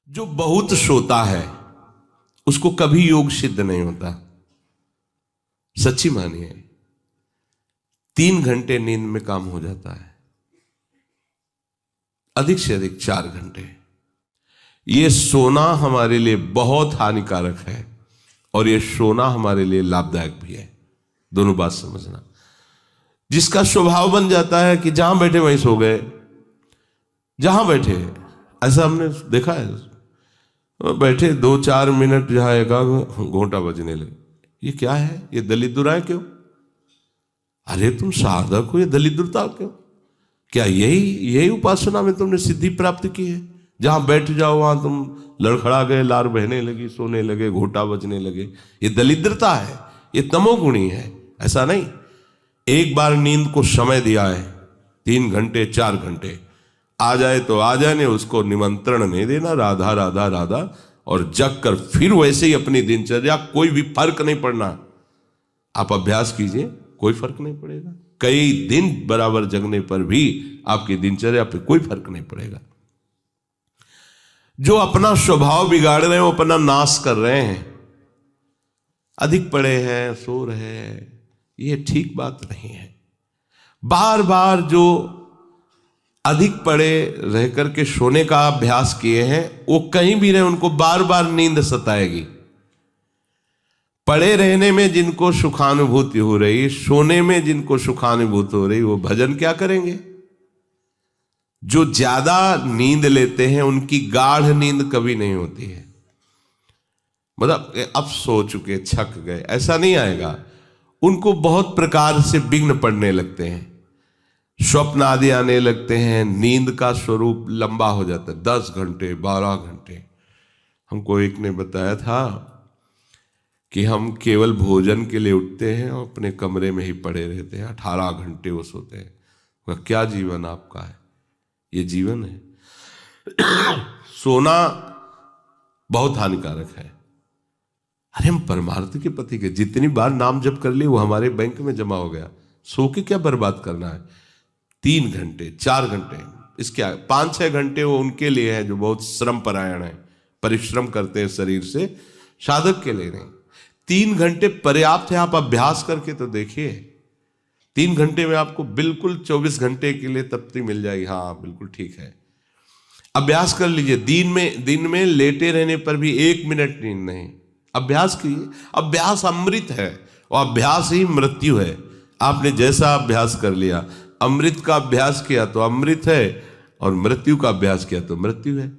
जो बहुत सोता है उसको कभी योग सिद्ध नहीं होता। सच्ची मानिए, 3 घंटे नींद में काम हो जाता है, अधिक से अधिक 4 घंटे। ये सोना हमारे लिए बहुत हानिकारक है और ये सोना हमारे लिए लाभदायक भी है। दोनों बात समझना। जिसका स्वभाव बन जाता है कि जहां बैठे वहीं सो गए, जहां बैठे, ऐसा हमने देखा है। बैठे 2-4 मिनट जहां एकाग घोंटा बजने लगे, ये क्या है? ये दलिद्र क्यों? अरे तुम साधक हो, ये दलिद्रता क्यों? क्या यही उपासना में तुमने सिद्धि प्राप्त की है? जहां बैठ जाओ वहां तुम लड़खड़ा गए, लार बहने लगी, सोने लगे, घोटा बजने लगे। ये दलिद्रता है, ये तमोगुणी है। ऐसा नहीं। एक बार नींद को समय दिया है, 3 घंटे 4 घंटे, आ जाए तो आ जाए, नहीं उसको निमंत्रण नहीं देना, राधा राधा राधा, और जग कर फिर वैसे ही अपनी दिनचर्या, कोई भी फर्क नहीं पड़ना। आप अभ्यास कीजिए, कोई फर्क नहीं पड़ेगा। कई दिन बराबर जगने पर भी आपकी दिनचर्या पे कोई फर्क नहीं पड़ेगा। जो अपना स्वभाव बिगाड़ रहे हैं वो अपना नाश कर रहे हैं। अधिक पड़े हैं, सो रहे हैं, ये ठीक बात नहीं है। बार बार जो अधिक पड़े रह करके सोने का अभ्यास किए हैं, वो कहीं भी रहे उनको बार बार नींद सताएगी। पड़े रहने में जिनको सुखानुभूति हो रही, सोने में जिनको सुखानुभूति हो रही, वो भजन क्या करेंगे? जो ज्यादा नींद लेते हैं उनकी गाढ़ नींद कभी नहीं होती है। मतलब अब सो चुके, छक गए, ऐसा नहीं आएगा। उनको बहुत प्रकार से विघ्न पड़ने लगते हैं, स्वप्न आदि आने लगते हैं, नींद का स्वरूप लंबा हो जाता है, 10 घंटे 12 घंटे। हमको एक ने बताया था कि हम केवल भोजन के लिए उठते हैं और अपने कमरे में ही पड़े रहते हैं, 18 घंटे वो सोते हैं। वह क्या जीवन आपका है? ये जीवन है? सोना बहुत हानिकारक है। अरे हम परमार्थ के पति के जितनी बार नाम जप कर लिए वो हमारे बैंक में जमा हो गया। सो के क्या बर्बाद करना है? 3 घंटे 4 घंटे, इसके 5-6 घंटे वो उनके लिए है जो बहुत श्रम परायण है, परिश्रम करते हैं शरीर से, साधक के लिए नहीं। 3 घंटे पर्याप्त है। आप अभ्यास करके तो देखिए, 3 घंटे में आपको बिल्कुल 24 घंटे के लिए तृप्ति मिल जाएगी। हाँ बिल्कुल ठीक है, अभ्यास कर लीजिए। दिन में लेटे रहने पर भी 1 मिनट नींद नहीं। अभ्यास कीजिए। अभ्यास अमृत है और अभ्यास ही मृत्यु है। आपने जैसा अभ्यास कर लिया, अमृत का अभ्यास किया तो अमृत है, और मृत्यु का अभ्यास किया तो मृत्यु है।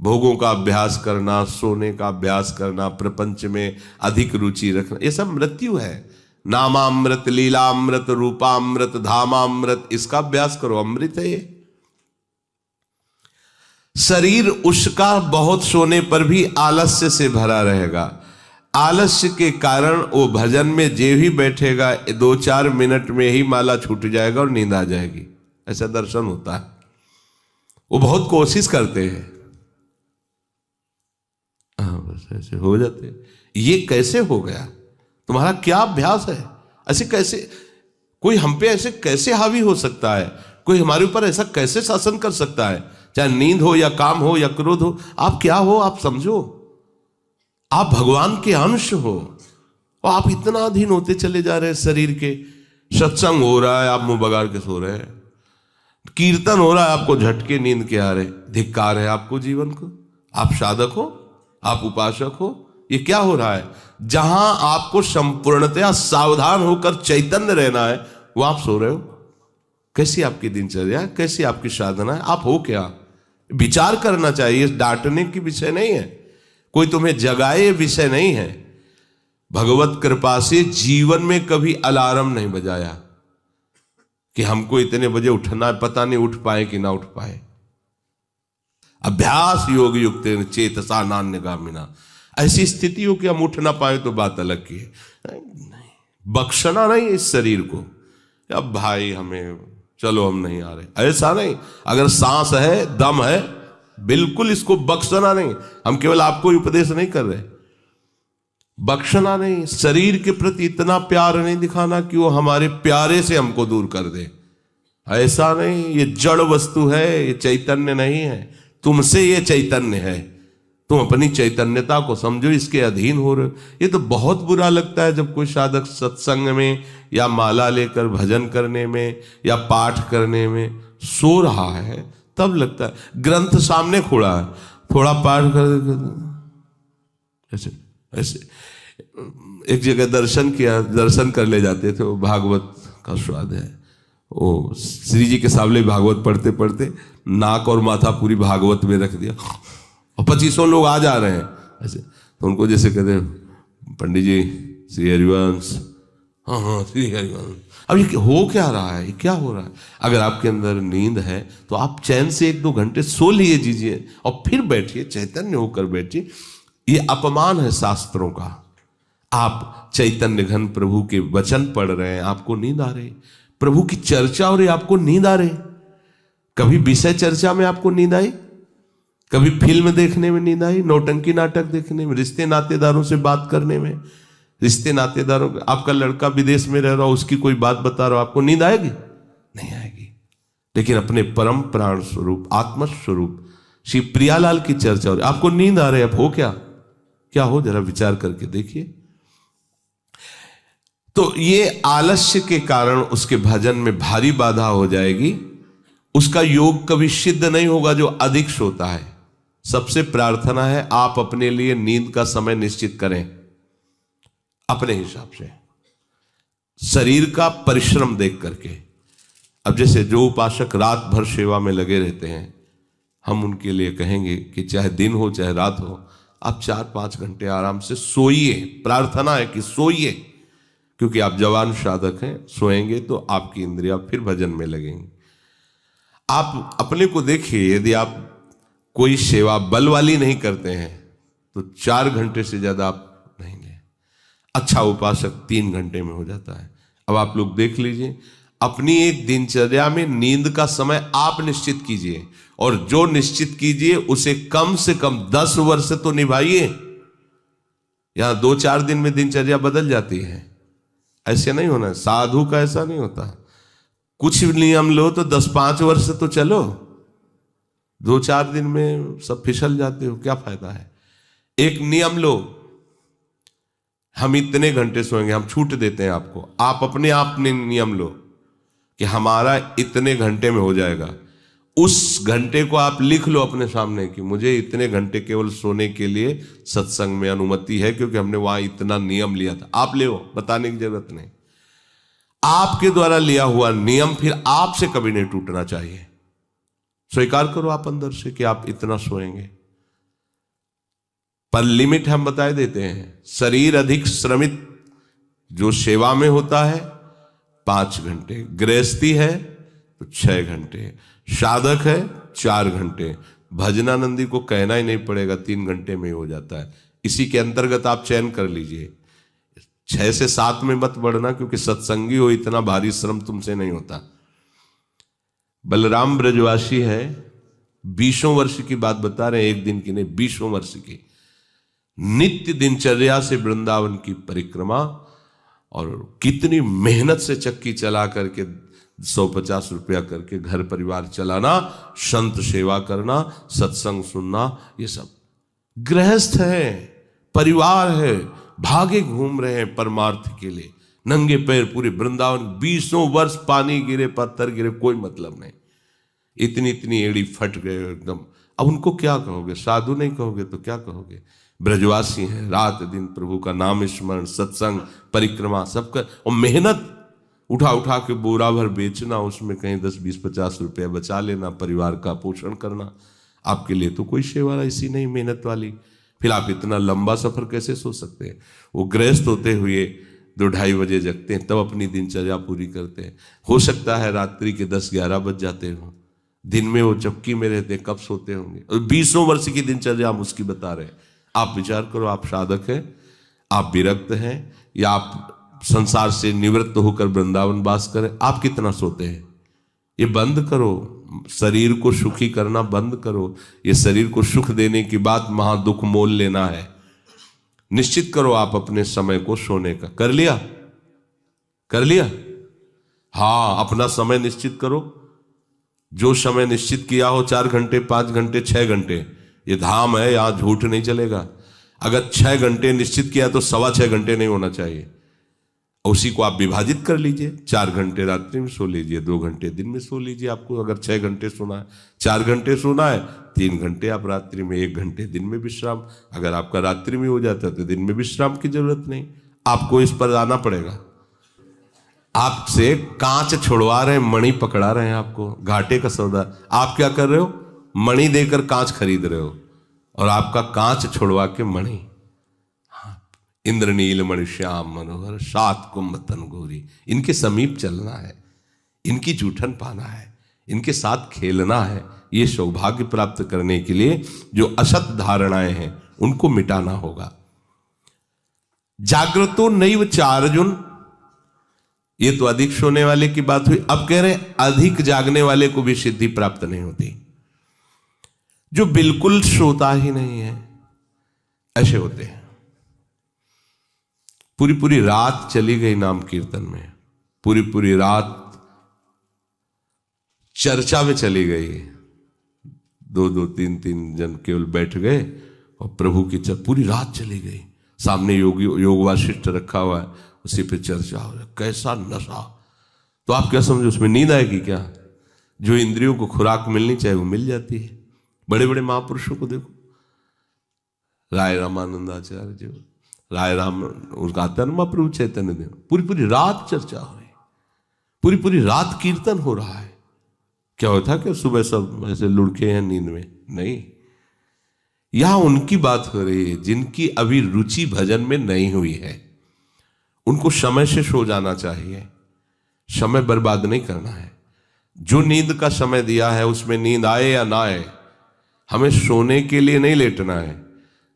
भोगों का अभ्यास करना, सोने का अभ्यास करना, प्रपंच में अधिक रुचि रखना, ये सब मृत्यु है। नामामृत, लीलामृत, रूपामृत, धामामृत, इसका अभ्यास करो, अमृत है ये। शरीर उसका बहुत सोने पर भी आलस्य से भरा रहेगा। आलस्य के कारण वो भजन में जे भी बैठेगा 2-4 मिनट में ही माला छूट जाएगा और नींद आ जाएगी। ऐसा दर्शन होता है। वो बहुत कोशिश करते हैं, बस ऐसे हो जाते हैं। ये कैसे हो गया? तुम्हारा क्या अभ्यास है? ऐसे कैसे कोई हम पे ऐसे कैसे हावी हो सकता है? कोई हमारे ऊपर ऐसा कैसे शासन कर सकता है? चाहे नींद हो या काम हो या क्रोध हो, आप क्या हो? आप समझो, आप भगवान के अंश हो और आप इतना अधीन होते चले जा रहे हैं शरीर के। सत्संग हो रहा है, आप मुंह बगाड़ के सो रहे हैं। कीर्तन हो रहा है, आपको झटके नींद के आ रहे। धिक्कार है आपको जीवन को। आप साधक हो, आप उपासक हो, ये क्या हो रहा है? जहां आपको संपूर्णतया सावधान होकर चैतन्य रहना है, वो आप सो रहे हो। कैसी आपकी दिनचर्या, कैसी आपकी साधना है? आप हो क्या? विचार करना चाहिए। डांटने की विषय नहीं है, कोई तुम्हें जगाए विषय नहीं है। भगवत कृपा से जीवन में कभी अलार्म नहीं बजाया कि हमको इतने बजे उठना है, पता नहीं उठ पाए कि ना उठ पाए। अभ्यास योग युक्त चेतसा नान्यगामिना। ऐसी स्थिति हो कि हम उठ ना पाए तो बात अलग की है। नहीं, बख्शना नहीं इस शरीर को, अब भाई हमें चलो हम नहीं आ रहे, ऐसा नहीं। अगर सांस है, दम है, बिल्कुल इसको बख्शना नहीं। हम केवल आपको उपदेश नहीं कर रहे, बख्शना नहीं। शरीर के प्रति इतना प्यार नहीं दिखाना कि वो हमारे प्यारे से हमको दूर कर दे, ऐसा नहीं। ये जड़ वस्तु है, ये चैतन्य नहीं है। तुमसे ये चैतन्य है, तुम अपनी चैतन्यता को समझो, इसके अधीन हो रहे हो। ये तो बहुत बुरा लगता है जब कोई साधक सत्संग में या माला लेकर भजन करने में या पाठ करने में सो रहा है, तब लगता है। ग्रंथ सामने खोला है, थोड़ा पाठ कर ऐसे ऐसे। एक जगह दर्शन कर ले जाते थे, वो भागवत का स्वाद है। वो श्री जी के सामने भागवत पढ़ते पढ़ते नाक और माथा पूरी भागवत में रख दिया, और 2500 लोग आ जा रहे हैं ऐसे। तो उनको जैसे कहते हैं, पंडित जी श्री हरिवंश, हाँ हाँ श्री हरिवंश। अब ये हो क्या रहा है, ये क्या हो रहा है? अगर आपके अंदर नींद है तो आप चैन से 1-2 घंटे सो लिए दीजिए और फिर बैठिए, चैतन्य होकर बैठिए। ये अपमान है शास्त्रों का। आप चैतन्य घन प्रभु के वचन पढ़ रहे हैं, आपको नींद आ रही, प्रभु की चर्चा हो रही, आपको नींद आ रही। कभी विषय चर्चा में आपको नींद आई? कभी फिल्म देखने में नींद आई? नौटंकी नाटक देखने में? रिश्ते नातेदारों से बात करने में? रिश्ते नातेदारों, आपका लड़का विदेश में रह रहा हो, उसकी कोई बात बता रहा हो, आपको नींद आएगी? नहीं आएगी। लेकिन अपने परम प्राण स्वरूप आत्म स्वरूप श्री प्रियालाल की चर्चा हो रही, आपको नींद आ रही है। अब हो क्या हो, जरा विचार करके देखिए। तो ये आलस्य के कारण उसके भजन में भारी बाधा हो जाएगी। उसका योग कभी सिद्ध नहीं होगा जो अधिक सोता है। सबसे प्रार्थना है, आप अपने लिए नींद का समय निश्चित करें अपने हिसाब से, शरीर का परिश्रम देख करके। अब जैसे जो उपासक रात भर सेवा में लगे रहते हैं, हम उनके लिए कहेंगे कि चाहे दिन हो चाहे रात हो, आप 4-5 घंटे आराम से सोइए। प्रार्थना है कि सोइए, क्योंकि आप जवान साधक हैं, सोएंगे तो आपकी इंद्रियां फिर भजन में लगेंगी। आप अपने को देखिए, यदि आप कोई सेवा बल वाली नहीं करते हैं तो 4 घंटे से ज्यादा आप नहीं ले। अच्छा उपासक 3 घंटे में हो जाता है। अब आप लोग देख लीजिए, अपनी एक दिनचर्या में नींद का समय आप निश्चित कीजिए, और जो निश्चित कीजिए उसे कम से कम 10 वर्ष तो निभाइए। यहां 2-4 दिन में दिनचर्या बदल जाती है, ऐसे नहीं होना है। साधु का ऐसा नहीं होता। कुछ नियम लो तो 10-5 वर्ष तो चलो, 2-4 दिन में सब फिसल जाते हो, क्या फायदा है? एक नियम लो, हम इतने घंटे सोएंगे, हम छूट देते हैं आपको। आप अपने आप ने नियम लो कि हमारा इतने घंटे में हो जाएगा। उस घंटे को आप लिख लो अपने सामने कि मुझे इतने घंटे केवल सोने के लिए सत्संग में अनुमति है, क्योंकि हमने वहां इतना नियम लिया था। आप ले, बताने की जरूरत नहीं। आपके द्वारा लिया हुआ नियम फिर आपसे कभी नहीं टूटना चाहिए। स्वीकार करो आप अंदर से कि आप इतना सोएंगे, पर लिमिट हम बता देते हैं। शरीर अधिक श्रमित जो सेवा में होता है 5 घंटे, गृहस्थी है तो 6 घंटे, साधक है 4 घंटे। भजनानंदी को कहना ही नहीं पड़ेगा, 3 घंटे में हो जाता है। इसी के अंतर्गत आप चयन कर लीजिए। 6 से 7 में मत बढ़ना, क्योंकि सत्संगी हो, इतना भारी श्रम तुमसे नहीं होता। बलराम ब्रजवासी है, 20 वर्ष की बात बता रहे हैं, एक दिन की नहीं, 20 वर्ष की नित्य दिनचर्या से वृंदावन की परिक्रमा, और कितनी मेहनत से चक्की चला करके 150 रुपया करके घर परिवार चलाना, संत सेवा करना, सत्संग सुनना, ये सब गृहस्थ है, परिवार है, भागे घूम रहे हैं परमार्थ के लिए, नंगे पैर पूरे वृंदावन। 20 वर्ष पानी गिरे, पत्थर गिरे, कोई मतलब नहीं। इतनी इतनी एड़ी फट गए एकदम। अब उनको क्या कहोगे? साधु नहीं कहोगे तो क्या कहोगे? ब्रजवासी हैं, रात दिन प्रभु का नाम स्मरण, सत्संग, परिक्रमा सब कर, और मेहनत उठा उठा के बोरा भर बेचना, उसमें कहीं 10-20-50 रुपया बचा लेना, परिवार का पोषण करना। आपके लिए तो कोई सेवा ऐसी नहीं मेहनत वाली, फिर आप इतना लंबा सफर कैसे सोच सकते हैं? वो गृहस्थ होते हुए 2-2:30 बजे जगते हैं, तब अपनी दिनचर्या पूरी करते हैं। हो सकता है रात्रि के 10-11 बज जाते हो, दिन में वो चक्की में रहते, कब सोते होंगे? और 20 वर्ष की दिनचर्या हम उसकी बता रहे हैं। आप विचार करो, आप साधक हैं, आप विरक्त हैं, या आप संसार से निवृत्त होकर वृंदावन वास करें, आप कितना सोते हैं? ये बंद करो, शरीर को सुखी करना बंद करो। ये शरीर को सुख देने की बात महादुख मोल लेना है। निश्चित करो आप अपने समय को सोने का। कर लिया? हाँ, अपना समय निश्चित करो। जो समय निश्चित किया हो, 4 घंटे, 5 घंटे, 6 घंटे, ये धाम है, यहां झूठ नहीं चलेगा। अगर 6 घंटे निश्चित किया तो 6.25 घंटे नहीं होना चाहिए। उसी को आप विभाजित कर लीजिए, 4 घंटे रात्रि में सो लीजिए, 2 घंटे दिन में सो लीजिए। आपको अगर 6 घंटे सोना है, 4 घंटे सोना है, 3 घंटे आप रात्रि में, 1 घंटे दिन में विश्राम। अगर आपका रात्रि में हो जाता है तो दिन में विश्राम की जरूरत नहीं। आपको इस पर आना पड़ेगा। आपसे कांच छुड़वा रहे हैं, मणि पकड़ा रहे हैं आपको, घाटे का सौदा। आप क्या कर रहे हो? मणि देकर कांच खरीद रहे हो, और आपका कांच छुड़वा के मणि। इंद्रनील मणि श्याम मनोहर 7 कुंभ तन गोरी, इनके समीप चलना है, इनकी जूठन पाना है, इनके साथ खेलना है। ये सौभाग्य प्राप्त करने के लिए जो असत धारणाएं हैं उनको मिटाना होगा। जागृतो नैव चार्जुन, ये तो अधिक सोने वाले की बात हुई। अब कह रहे हैं अधिक जागने वाले को भी सिद्धि प्राप्त नहीं होती। जो बिल्कुल सोता ही नहीं है, ऐसे होते हैं। पूरी पूरी रात चली गई नाम कीर्तन में, पूरी पूरी रात चर्चा में चली गई। 2-2, 3-3 जन केवल बैठ गए और प्रभु की पूरी रात चली गई। सामने योग वाशिष्ठ रखा हुआ है, उसी पे चर्चा हो रहा है। कैसा नशा! तो आप क्या समझो, उसमें नींद आएगी क्या? जो इंद्रियों को खुराक मिलनी चाहिए वो मिल जाती है। बड़े बड़े महापुरुषों को देखो, राय रामानंदाचार्य जी, राय राम, उसका आता है ना महाप्रभु चैतन्य देव, पूरी पूरी रात चर्चा हो रही, पूरी पूरी रात कीर्तन हो रहा है। क्या होता कि सुबह सब ऐसे लुढ़के हैं नींद में? नहीं। यहां उनकी बात हो रही है जिनकी अभी रुचि भजन में नहीं हुई है। उनको समय से सो जाना चाहिए, समय बर्बाद नहीं करना है। जो नींद का समय दिया है उसमें नींद आए या ना आए, हमें सोने के लिए नहीं लेटना है।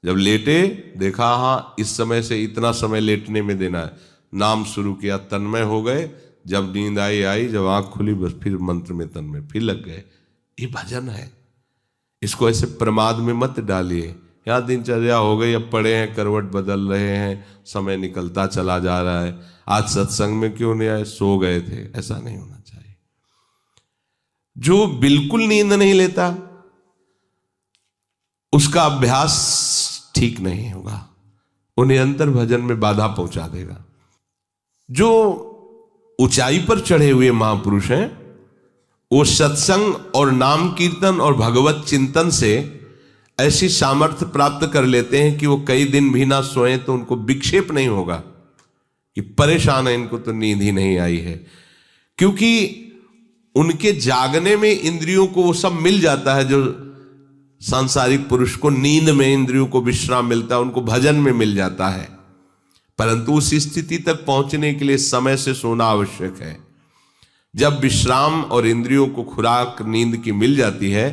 जब लेटे, देखा हाँ इस समय से इतना समय लेटने में देना है, नाम शुरू किया, तन्मय हो गए। जब नींद आई, जब आंख खुली बस फिर मंत्र में तन्मय फिर लग गए। ये भजन है। इसको ऐसे प्रमाद में मत डालिए। यहाँ दिनचर्या हो गई, अब पड़े हैं, करवट बदल रहे हैं, समय निकलता चला जा रहा है, आज सत्संग में क्यों नहीं आए, सो गए थे। ऐसा नहीं होना चाहिए। जो बिल्कुल नींद नहीं लेता उसका अभ्यास ठीक नहीं होगा, वो निरंतर भजन में बाधा पहुंचा देगा। जो ऊंचाई पर चढ़े हुए महापुरुष हैं वो सत्संग और नाम कीर्तन और भगवत चिंतन से ऐसी सामर्थ्य प्राप्त कर लेते हैं कि वो कई दिन भी ना सोए तो उनको विक्षेप नहीं होगा कि परेशान है, इनको तो नींद ही नहीं आई है। क्योंकि उनके जागने में इंद्रियों को वो सब मिल जाता है जो सांसारिक पुरुष को नींद में इंद्रियों को विश्राम मिलता है, उनको भजन में मिल जाता है। परंतु उस स्थिति तक पहुंचने के लिए समय से सोना आवश्यक है। जब विश्राम और इंद्रियों को खुराक नींद की मिल जाती है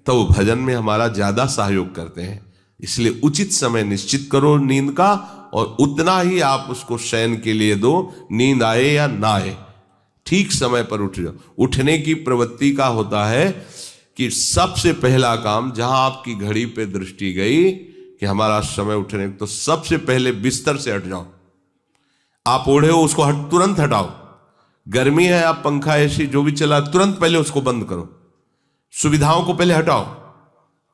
तो वो भजन में हमारा ज्यादा सहयोग करते हैं। इसलिए उचित समय निश्चित करो नींद का, और उतना ही आप उसको शयन के लिए दो। नींद आए या ना आए, ठीक समय पर उठ जाओ। उठने की प्रवृत्ति का होता है कि सबसे पहला काम, जहां आपकी घड़ी पे दृष्टि गई कि हमारा समय उठने, तो सबसे पहले बिस्तर से हट जाओ। आप ओढ़े हो उसको तुरंत हटाओ। गर्मी है, आप पंखा एसी जो भी चला, तुरंत पहले उसको बंद करो। सुविधाओं को पहले हटाओ,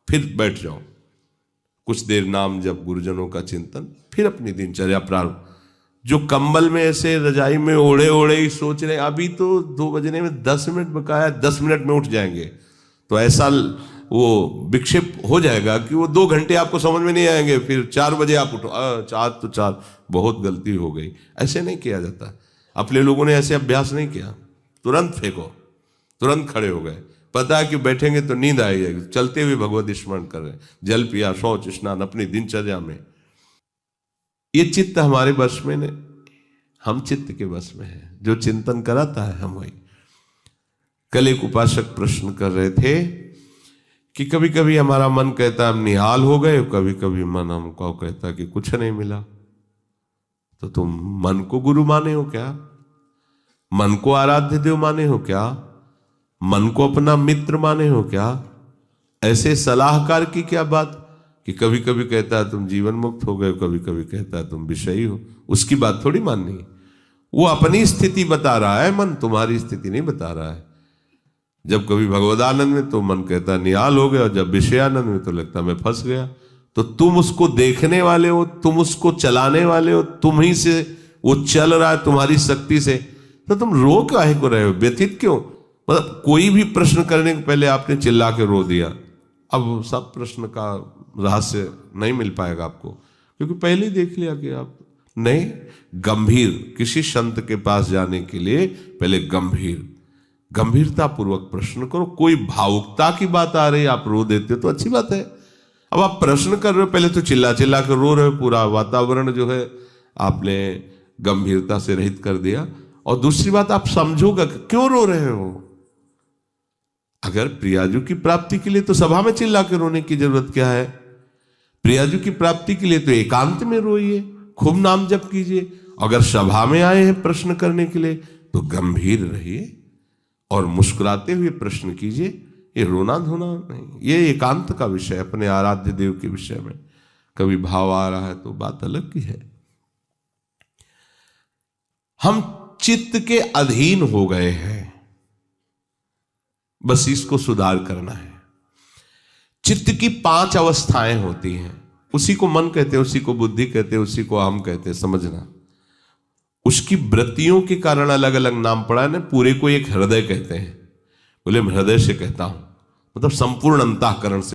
फिर बैठ जाओ। कुछ देर नाम जप, गुरुजनों का चिंतन, फिर अपनी दिनचर्या प्रारंभ। जो कंबल में ऐसे रजाई में ओढ़े ओढ़े ही सोच रहे अभी तो 2 बजने में 10 मिनट बकाया, 10 मिनट में उठ जाएंगे, तो ऐसा वो विक्षेप हो जाएगा कि वो 2 घंटे आपको समझ में नहीं आएंगे। फिर 4 बजे आप उठो, 4 तो 4, बहुत गलती हो गई। ऐसे नहीं किया जाता। अपने लोगों ने ऐसे अभ्यास नहीं किया। तुरंत फेंको, तुरंत खड़े हो गए। पता है कि बैठेंगे तो नींद आई जाएगी। चलते हुए भगवत स्मरण कर रहे हैं, जल पिया, शौच स्नान, अपनी दिनचर्या में। ये चित्त हमारे वश में नहीं, हम चित्त के वश में है। जो चिंतन कराता है हम वही। कल एक उपासक प्रश्न कर रहे थे कि कभी कभी हमारा मन कहता है हम निहाल हो गए, कभी कभी मन हमको कहता कि कुछ नहीं मिला। तो तुम मन को गुरु माने हो क्या? मन को आराध्य देव माने हो क्या? मन को अपना मित्र माने हो क्या? ऐसे सलाहकार की क्या बात कि कभी कभी कहता है तुम जीवन मुक्त हो गए, कभी कभी कहता है तुम विषयी हो। उसकी बात थोड़ी माननी है। वो अपनी स्थिति बता रहा है, मन तुम्हारी स्थिति नहीं बता रहा है। जब कभी भगवदानंद में तो मन कहता निहाल हो गया, और जब विषयानंद में तो लगता मैं फंस गया। तो तुम उसको देखने वाले हो, तुम उसको चलाने वाले हो, तुम ही से वो चल रहा है तुम्हारी शक्ति से, तो तुम रो काहे को रहे हो, व्यथित क्यों? मतलब कोई भी प्रश्न करने के पहले आपने चिल्ला के रो दिया, अब सब प्रश्न का रहस्य नहीं मिल पाएगा आपको, क्योंकि पहले ही देख लिया कि आप नहीं। गंभीर, किसी संत के पास जाने के लिए पहले गंभीरता पूर्वक प्रश्न करो। कोई भावुकता की बात आ रही है, आप रो देते हो तो अच्छी बात है। अब आप प्रश्न कर रहे हो, पहले तो चिल्ला चिल्ला कर रो रहे हो, पूरा वातावरण जो है आपने गंभीरता से रहित कर दिया। और दूसरी बात, आप समझोगा कि क्यों रो रहे हो। अगर प्रियाजू की प्राप्ति के लिए तो सभा में चिल्ला के रोने की जरूरत क्या है? प्रियाजू की प्राप्ति के लिए तो एकांत में रोइए, खूब नाम जप कीजिए। अगर सभा में आए हैं प्रश्न करने के लिए तो गंभीर रहिए और मुस्कुराते हुए प्रश्न कीजिए। ये रोना धोना नहीं, ये एकांत का विषय, अपने आराध्य देव के विषय में कभी भाव आ रहा है तो बात अलग की है। हम चित्त के अधीन हो गए हैं, बस इसको सुधार करना है। चित्त की 5 अवस्थाएं होती हैं, उसी को मन कहते हैं, उसी को बुद्धि कहते हैं, उसी को हम कहते हैं, समझना। उसकी वृत्तियों के कारण अलग अलग नाम पड़ा है ना। पूरे को एक हृदय कहते हैं, बोले मैं हृदय से कहता हूं, मतलब संपूर्ण अंतःकरण से।